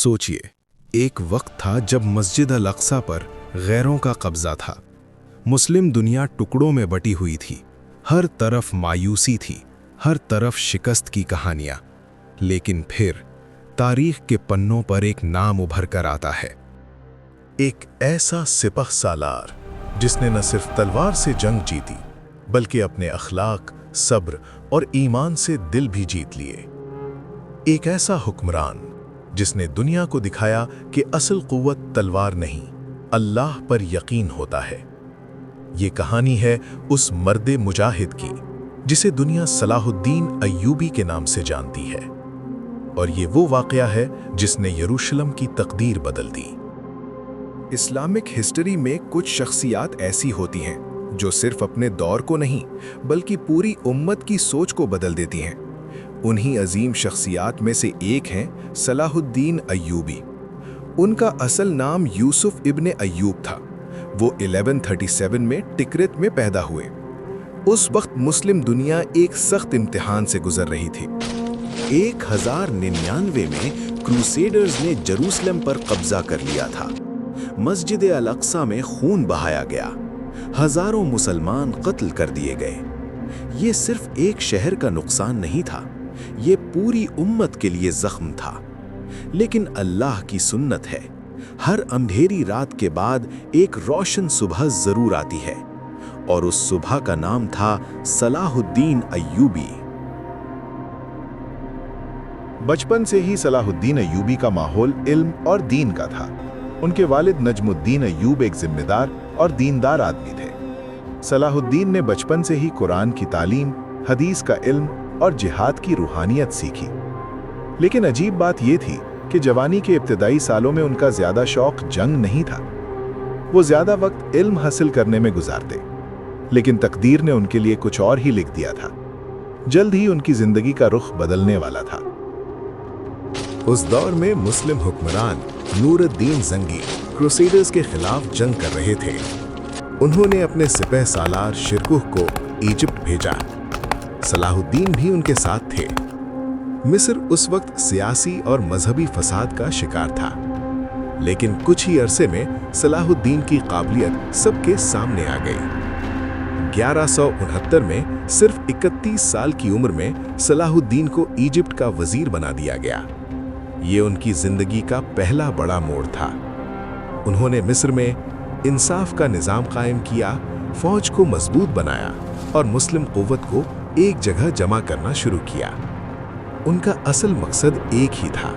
सोचिए, एक वक्त था जब मस्जिद अल अक्सा पर गैरों का कब्जा था। मुस्लिम दुनिया टुकड़ों में बटी हुई थी। हर तरफ मायूसी थी, हर तरफ शिकस्त की कहानियां। लेकिन फिर तारीख के पन्नों पर एक नाम उभर कर आता है। एक ऐसा सिपह सालार जिसने न सिर्फ तलवार से जंग जीती बल्कि अपने अखलाक, सब्र और ईमान से दिल भी जीत लिए। एक ऐसा हुक्मरान जिसने दुनिया को दिखाया कि असल कुव्वत तलवार नहीं, अल्लाह पर यकीन होता है। ये कहानी है उस मर्दे मुजाहिद की जिसे दुनिया सलाहुद्दीन अय्यूबी के नाम से जानती है। और ये वो वाकया है जिसने यरूशलेम की तकदीर बदल दी। इस्लामिक हिस्ट्री में कुछ शख्सियात ऐसी होती हैं जो सिर्फ अपने दौर को नहीं बल्कि पूरी उम्मत की सोच को बदल देती हैं। उन्हीं अजीम शख्सियात में से एक हैं सलाहुद्दीन अय्यूबी। उनका असल नाम यूसुफ इब्ने अय्यूब था। वो 1137 में टिकरित में पैदा हुए। उस वक्त मुस्लिम दुनिया एक सख्त इम्तिहान से गुजर रही थी। 1099 में क्रूसेडर्स ने जेरूसलम पर कब्जा कर लिया था। मस्जिद अल अक्सा में खून बहाया गया, हजारों मुसलमान कत्ल कर दिए गए। ये सिर्फ एक शहर का नुकसान नहीं था, ये पूरी उम्मत के लिए जख्म था। लेकिन अल्लाह की सुन्नत है, हर अंधेरी रात के बाद एक रोशन सुबह जरूर आती है, और उस सुबह का नाम था सलाहुद्दीन अय्यूबी। बचपन से ही सलाहुद्दीन अय्यूबी का माहौल इल्म और दीन का था। उनके वालिद नजमुद्दीन अय्यूब एक जिम्मेदार और दीनदार आदमी थे। सलाहुद्दीन ने बचपन से ही कुरान की तालीम, हदीस का इल्म और जिहाद की रूहानियत सीखी। लेकिन अजीब बात यह थी कि जवानी के इब्तिदाई सालों में उनका ज्यादा शौक जंग नहीं था। वो ज्यादा वक्त इल्म हासिल करने में गुजारते। लेकिन तकदीर ने उनके लिए कुछ और ही लिख दिया था। जल्द ही उनकी जिंदगी का रुख बदलने वाला था। उस दौर में मुस्लिम हुक्मरान नूरुद्दीन जंगी क्रूसेडर्स के खिलाफ जंग कर रहे थे। उन्होंने अपने सिपह सालार शिरकुह को इजिप्ट भेजा। सलाहुद्दीन भी उनके साथ थे। मिस्र उस वक्त सियासी और मजहबी फसाद का शिकार था। लेकिन कुछ ही अरसे में सलाहुद्दीन की काबिलियत सबके सामने आ गई। 1169 में सिर्फ 31 साल की उम्र में सलाहुद्दीन को इजिप्ट का वजीर बना दिया गया। ये उनकी जिंदगी का पहला बड़ा मोड़ था। उन्होंने मिस्र में इंसाफ का निजाम कायम किया, फौज को मजबूत बनाया और मुस्लिम कुव्वत को एक जगह जमा करना शुरू किया। उनका असल मकसद एक ही था,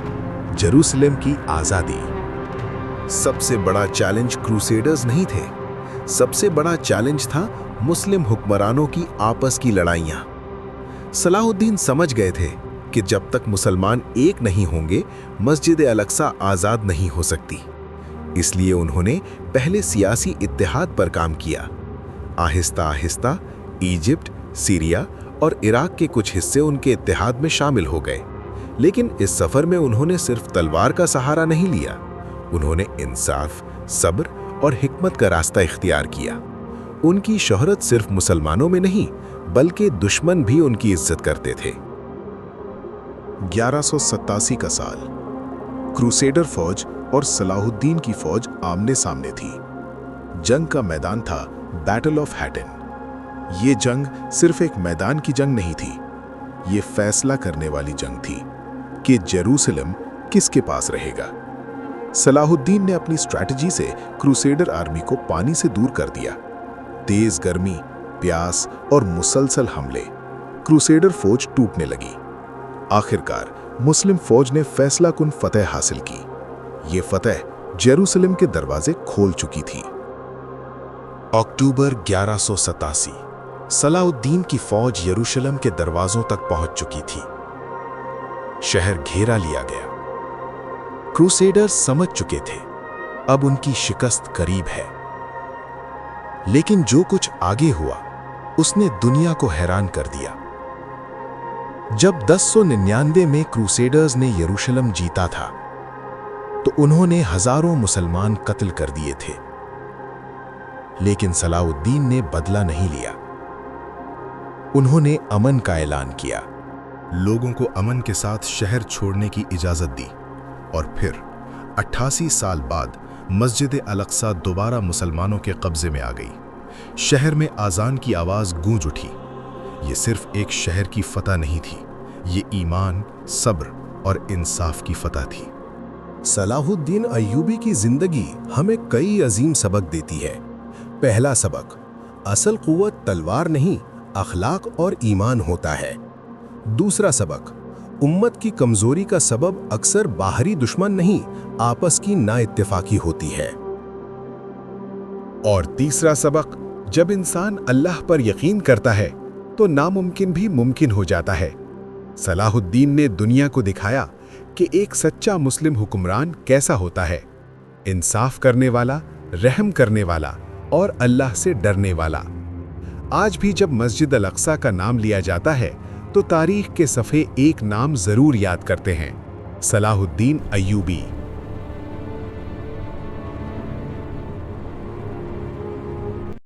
जेरूसलम की आज़ादी। सबसे बड़ा चैलेंज क्रूसेडर्स नहीं थे, सबसे बड़ा चैलेंज था मुस्लिम हुक्मरानों की आपस की लड़ाइयाँ। सलाहुद्दीन समझ गए थे कि जब तक मुसलमान एक नहीं होंगे, मस्जिद अल अक्सा आज़ाद नहीं हो सकती। इसलिए उन्होंने पहले सियासी इत्तेहाद पर काम किया। आहिस्ता आहिस्ता इजिप्ट, सीरिया और इराक के कुछ हिस्से उनके इत्तेहाद में शामिल हो गए। लेकिन इस सफर में उन्होंने सिर्फ तलवार का सहारा नहीं लिया, उन्होंने इंसाफ, सब्र और हिकमत का रास्ता इख्तियार किया। उनकी शोहरत सिर्फ मुसलमानों में नहीं बल्कि दुश्मन भी उनकी इज्जत करते थे। 1187 का साल। क्रूसेडर फौज और सलाहुद्दीन की फौज आमने सामने थी। जंग का मैदान था बैटल ऑफ हैटन। ये जंग सिर्फ एक मैदान की जंग नहीं थी, ये फैसला करने वाली जंग थी कि जेरूसलम किसके पास रहेगा। सलाहुद्दीन ने अपनी स्ट्रैटेजी से क्रूसेडर आर्मी को पानी से दूर कर दिया। तेज गर्मी, प्यास और मुसलसल हमले, क्रूसेडर फौज टूटने लगी। आखिरकार मुस्लिम फौज ने फैसलाकुन फतह हासिल की। ये फतह जेरूसलम के दरवाजे खोल चुकी थी। अक्टूबर 1187, सलाहुद्दीन की फौज यरूशलेम के दरवाजों तक पहुंच चुकी थी। शहर घेरा लिया गया। क्रूसेडर्स समझ चुके थे, अब उनकी शिकस्त करीब है। लेकिन जो कुछ आगे हुआ उसने दुनिया को हैरान कर दिया। जब 1099 में क्रूसेडर्स ने यरूशलेम जीता था तो उन्होंने हजारों मुसलमान कत्ल कर दिए थे। लेकिन सलाहुद्दीन ने बदला नहीं लिया। उन्होंने अमन का ऐलान किया। लोगों को अमन के साथ शहर छोड़ने की इजाजत दी और फिर 88 साल बाद मस्जिद अल-अक़सा दोबारा मुसलमानों के कब्जे में आ गई। शहर में आज़ान की आवाज़ गूंज उठी। ये सिर्फ एक शहर की फतह नहीं थी, ये ईमान, सब्र और इंसाफ की फतह थी। सलाहुद्दीन अय्यूबी की जिंदगी हमें कई अजीम सबक देती है। पहला सबक, असल कुव्वत तलवार नहीं, अखलाक और ईमान होता है। दूसरा सबक, उम्मत की कमजोरी का सबब अक्सर बाहरी दुश्मन नहीं, आपस की नाइत्तेफाकी होती है। और तीसरा सबक, जब इंसान अल्लाह पर यकीन करता है तो नामुमकिन भी मुमकिन हो जाता है। सलाहुद्दीन ने दुनिया को दिखाया कि एक सच्चा मुस्लिम हुक्मरान कैसा होता है, इंसाफ करने वाला, रहम करने वाला और अल्लाह से डरने वाला। आज भी जब मस्जिद अल-अक़सा का नाम लिया जाता है तो तारीख के सफ़े एक नाम ज़रूर याद करते हैं, सलाहुद्दीन अय्यूबी।